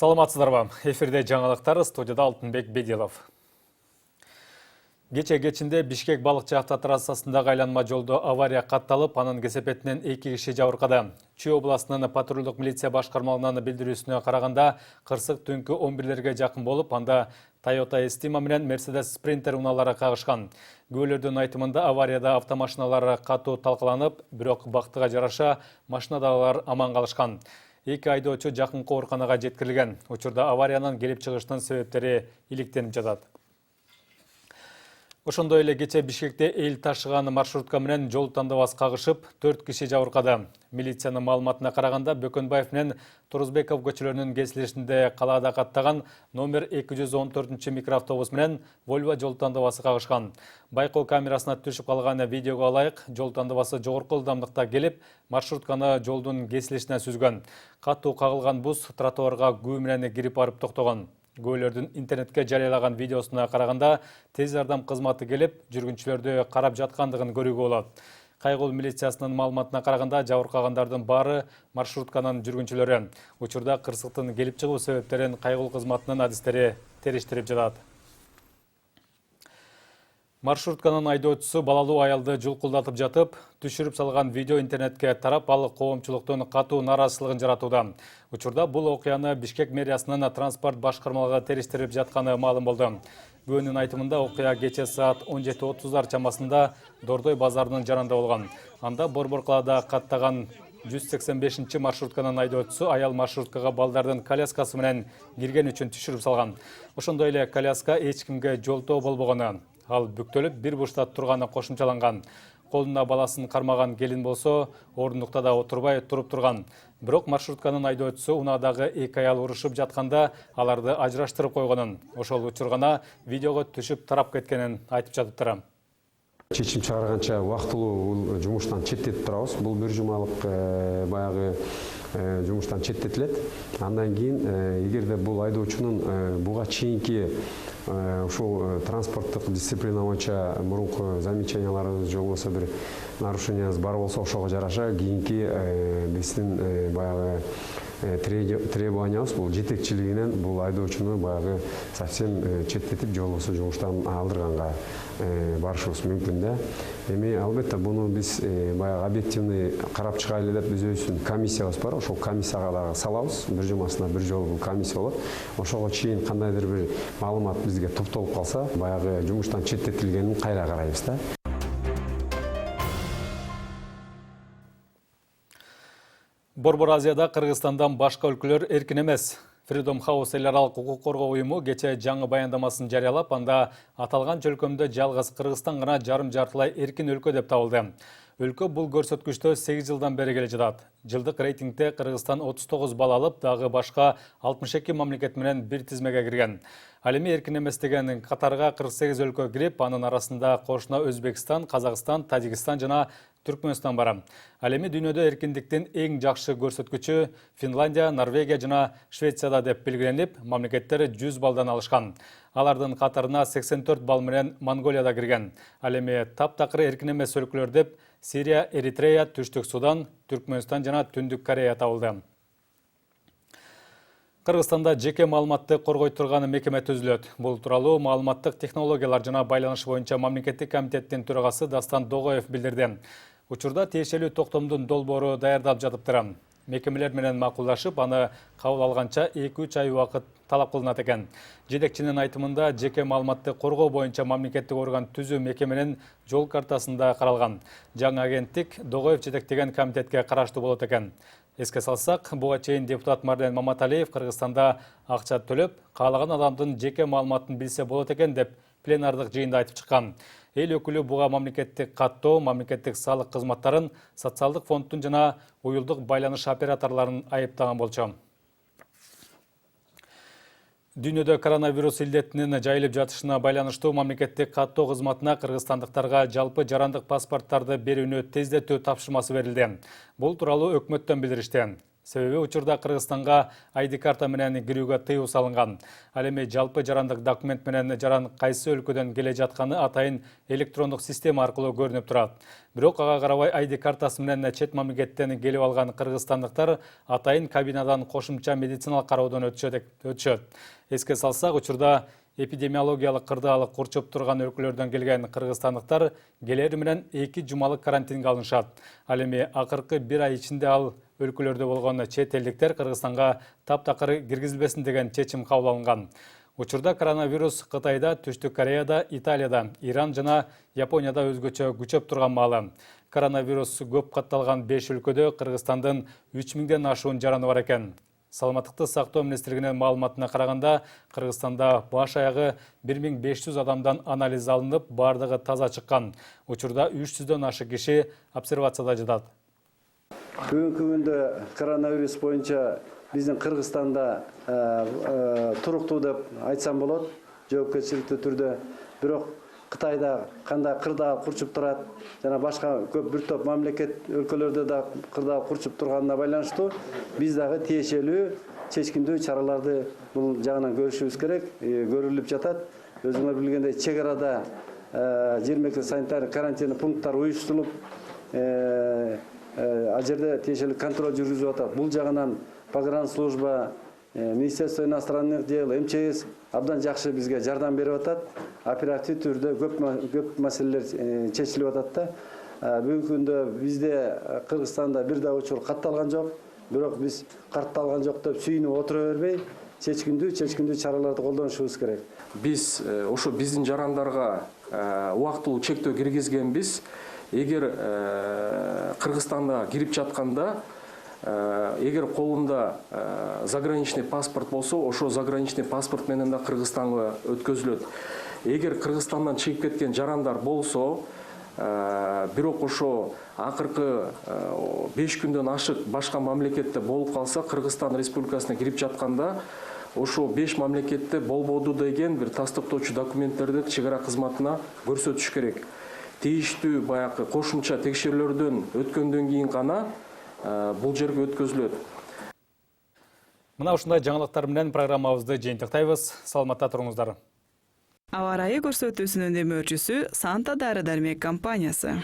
Саламатсыздарбы. Эфирде жаңалыктар, студияда Алтынбек Бедилов. Кече-кечинде Бишкек балыкчы трассасындагы айланма жолдо авария катталып, анын кесепетинен 2 киши жабыркады. Чүй областынын патрулдук милиция башкармалыгынын билдирүүсүнө караганда, кырсык түнкү 11-лерге жакын болуп, анда Toyota Estima менен Mercedes Sprinter унаалары кагышкан. Күбөлөрдүн айтымында аварияда автомашиналар катуу талкаланып, бирок бактыга жараша машинадагылар аман калышкан. 2 айдоочу жакынкы ооруканага жеткирилген. Учурда авариянын келип чыгыштын себептери иликтенип жатат. Ошондой эле кече Бишкекте эл ташыган маршрутка менен жол тандабас кагышып, 4 киши жабыркады. Милициянын маалыматына караганда, Бөкөнбаев менен Турузбеков көчөлөрүнүн кесилишинде калаада каттаган номер 214 микроавтобус менен Volvo жол тандабасы кагышкан. Байкоо камерасына түшүп калган видеого алайык, жол тандабасы жогорку ылдамдыкта келип, маршрутканы жолдун кесилишине сүзгөн. Катуу кагылган бус тротуарга күбө менен кирип барып токтогон. Күбөлөрдүн интернетке жарыялаган видеосуна караганда, тез жардам кызматы келип, жүргүнчүлөрдү карап жаткандыгын көрүүгө болот. Кайгыл милициясынын маалыматына караганда, жабыркагандардын баары маршрутканын жүргүнчүлөрү. Учурда кырсыктын келип чыгуу себептерин кайгыл кызматынын адистери териштирип жатат. Маршрутканын айдоочусу балалуу аялды жулкулдатып жатып, түшүрүп салган видео интернетке тарап, ал коомчулуктун катуу нааразычылыгын жаратууда. Учурда бул окуяны Бишкек мэриясынын транспорт башкармалыгы териштирип жатканы маалым болду. Күбөнүн айтымында окуя кече саат 17:30 чамасында Дордой базарынын жанында болгон. Анда Борбор калаада каттаган 185 маршрутканын айдоочусу аял маршруткага балдардын коляскасы менен кирген үчүн түшүрүп салган. Ошондой эле коляска эч кимге жолтоо болбогону, ал бүктөлүп бир бурчта турганы кошумчаланган. Колуна баласын кармаган келин болсо, орындукта да отурбай туруп турган. Бирок маршрутканын айдоочусу унаадагы 2 аял урушуп жатканда аларды ажыраштырып койгонун, ошол учур гана видеого түшүп тарап кеткенин айтып жатыптыр. Чечим чыгарганча убактылуу жумуштан четтетип турабыз. Бул бир жумалык баягы жумуштан четтетилет. Андан кийин эгерде бул айдоочунун буга чейинки ушул транспорттук дисциплина боюнча мурунку замечанияларыбыз же болбосо бир нарушениябыз бар болсо, ошого жараша кийинки биздин баягы требованиябыз бул жетекчилигинен бул айдоочуну баягы совсем четтетип же болбосо жумуштан алдырганга барышыбыз мүмкүн да. Эми албетте буну биз баягы объективный карап чыгайлы деп биз өзүбүздүн комиссиябыз бар. Ошол комиссияга дагы салабыз. Бир жумасына бир жолу бул комиссия болот. Ошого чейин кандайдыр бир маалымат бизге топтолуп калса, баягы жумуштан четтетилгенин кайра карайбыз да. Борбор Азияда Кыргызстандан башка өлкөлөр эркин эмес. Freedom House эл аралык укук коргоо уюму кече жаңы баяндамасын жарыялап, анда аталган чөлкөмдө жалгыз Кыргызстан гана жарым-жартылай эркин өлкө деп табылды. Өлкө бул көрсөткүчтө 8 жылдан бери келе жатат. Жылдык рейтингде Кыргызстан 39 балл алып, дагы башка 62 мамлекет менен бир тизмеге кирген. Ал эми эркин эмес деген катарга 48 өлкө кирип, анын арасында кошуна Өзбекстан, Казакстан, Тажикстан жана Түркмөнстан бар. Ал эми дүйнөдө эркиндиктин эң жакшы көрсөткүчү Финляндия, Норвегия жана Швецияда деп белгиленип, мамлекеттер 100 баллдан алышкан. Алардын катарына 84 балл менен Монголияда кирген. Ал эми таптакыр эркин эмес өлкөлөр деп Сирия, Эритрея, Түштүк Судан, Түркмөнстан жана Түндүк Корея табылды. Кыргызстанда жеке маалыматты коргой турган мекеме түзүлөт. Бул тууралуу маалыматтык технологиялар жана байланыш боюнча мамлекеттик комитеттин төрагасы Дастан Догоев билдирди. Учурда тиешелүү токтомдун долбоору даярдалып жатыптыр. Мекемелер менен макулдашып, аны кабыл алганча 2-3 ай убакыт талап кылынат экен. Жетекчинин айтымында жеке маалыматты коргоо боюнча мамлекеттик орган түзүү мекеменин жол картасында каралган. Жаңы агенттик Догоев жетектеген комитетке караштуу болот экен. Эске салсак, буга чейин депутат Марлен Маматалиев Кыргызстанда акча төлөп, каалаган адамдын жеке маалыматын билсе болот экен деп пленардык жыйында айтып чыккан. Эл өкүлү буга мамлекеттик каттоо, мамлекеттик салык кызматтарын, социалдык фонддун жана уюлдук байланыш операторлорун айыптаган болчу. Дүйнөдө коронавирус илдетинин жайылып жатышына байланыштуу мамлекеттик каттоо кызматына кыргызстандыктарга жалпы жарандык паспорттарды берүүнү тездетүү тапшырмасы берилди. Бул тууралуу өкмөттөн билдиришти. Себеби учурда Кыргызстанга ID карта менен кирүүгө тыюу салынган. Ал эми жалпы жарандык документ менен жаран кайсы өлкөдөн келе жатканы атайын электрондук система аркылуу көрүнүп турат. Бирок ага карабай ID картасы менен чет мамлекеттен келип алган кыргызстандыктар атайын кабинадан кошумча медициналык кароодон өтүшөт. Эске салсак, учурда эпидемиологиялык кырдаалык курчуп турган өлкөлөрдөн келген кыргызстандыктар келери менен 2 жумалык карантинге алынышат. Ал эми акыркы 1 ай ичинде ал өлкөлөрдө болгон чет элдиктер Кыргызстанга таптакыр киргизилбесин деген чечим кабыл алынган. Учурда коронавирус Кытайда, Түштүк Кореяда, Италияда, Иран жана Японияда өзгөчө күчөп турган маалы. Коронавирус көп катталган 5 өлкөдө Кыргызстандын 3000ден ашуун жараны бар экен. Саламаттыкты сактоо министрлигинин маалыматына караганда, Кыргызстанда баш аягы 1500 адамдан анализ алынып, бардыгы таза чыккан. Учурда 300дөн ашык киши обсервацияда жатат. Бүгүнкү күндө коронавирус боюнча биздин Кыргызстанда туруктуу деп айтсам болот, жоопкерчиликтүү түрдө. Бирок Кытайда кандай кырдаал курчуп турат, жана башка көп бир топ мамлекет өлкөлөрдө да кырдаал курчуп турганына байланыштуу биз дагы тиешелүү чечкиндүү чараларды бул жагынан көрүшүбүз керек, көрүлүп жатат. Өзүңөр билгендей, чек арада 22 санитар карантин пункттар уюштурулуп, ал жерде тиешелүү контроль жүргүзүлүп атат. Бул жагынан погранслужба, Министерство иностранных дел, МЧС абдан жакшы бизге жардам берип атат. Оператив түрдө көп маселелер чечилип атат да. Бүгүнкү күндө бизде Кыргызстанда бир да учур катталган жок. Бирок биз катталган жок деп сүйүнүп отура бербей, чечкиндүү чараларды колдонушубуз керек. Биз ошо биздин жарандарга убактылуу чектөө киргизгенбиз. Эгер Кыргызстанга кирип жатканда, эгер колунда заграничный паспорт болсо, ошо заграничный паспорт менен да Кыргызстанга өткөзүлөт. Эгер Кыргызстандан чыгып кеткен жарандар болсо, бирок ошо акыркы 5 күндөн ашык башка мамлекетте болуп калса, Кыргызстан Республикасына кирип жатканда, ошо 5 мамлекетте болбоду деген бир тастыктоочу документтерди чек ара кызматына көрсөтүш керек. Тийиштүү баягы кошумча текшерүүлөрдөн өткөндөн кийин гана бул жерге өткөзүлөт. Мына ушундай жаңылыктар менен программабызды жыйынтыктайбыз. Саламатта туруңуздар. Аба ырайы көрсөтүүсүнүн демөөрчүсү Санта дары-дармек компаниясы.